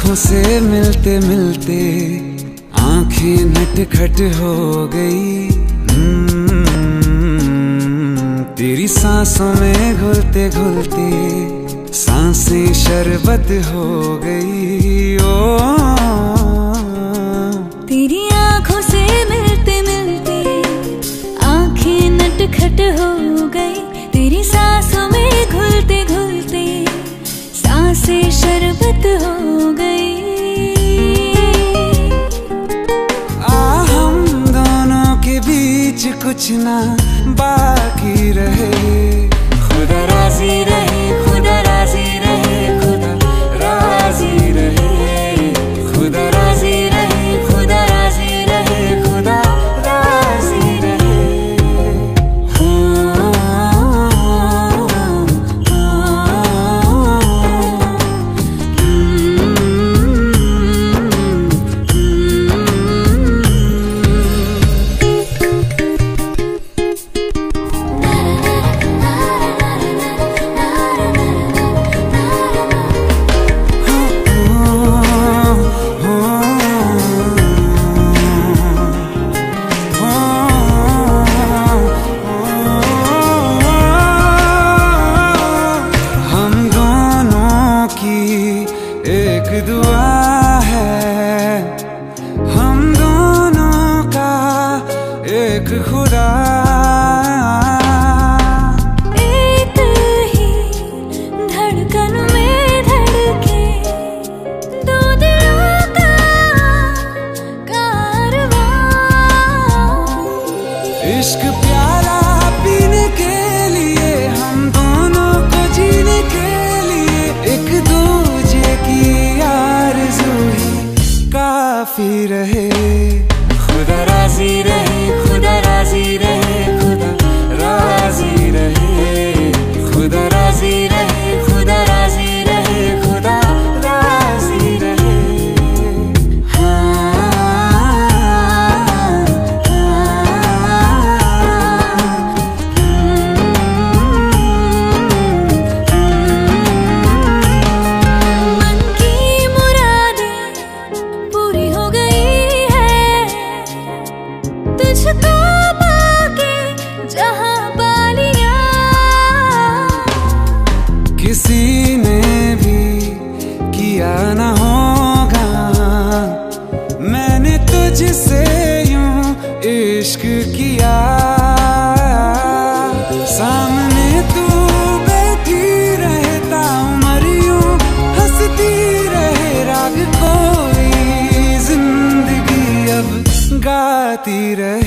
आंखों से मिलते मिलते आंखें नटखट हो गई। तेरी सांसों में घुलते घुलते सांसें शरबत हो गई। ओ तेरी आंखों से मिलते मिलते आंखें नटखट हो गई। तेरी सांसों में घुलते घुलते सांसें शरबत हो गई। हम दोनों के बीच कुछ ना बाकी रहे। खुदा राजी रहे, खुदा राजी रहे, खुदा राजी रहे, खुदा राजी रहे, खुदा राजी रहे, खुदा राजी रहे। एक दुआ है हम दोनों का, एक खुदा। एक ही धड़कन में धड़के दो दिलों का कारवां। इश्क प्याला पीने के लिए, हम दोनों को जीने के लिए, एक दूजे की आरज़ू ही काफी रहे। खुदा राजी रहे, खुदा राजी रहे, खुदा राजी रहे, खुदा राजी रहे, खुदा राजी रहे, खुदा राजी रहे। मन की मुरादें पूरी हो गई है, तुझको पाके जहां पा लिया। किसी ने भी किया न होगा, मैंने तुझसे यूं इश्क किया। सामने तू बैठी रहता, उम्र यूं हंसती रहे, राग कोई जिंदगी अब गाती रहे।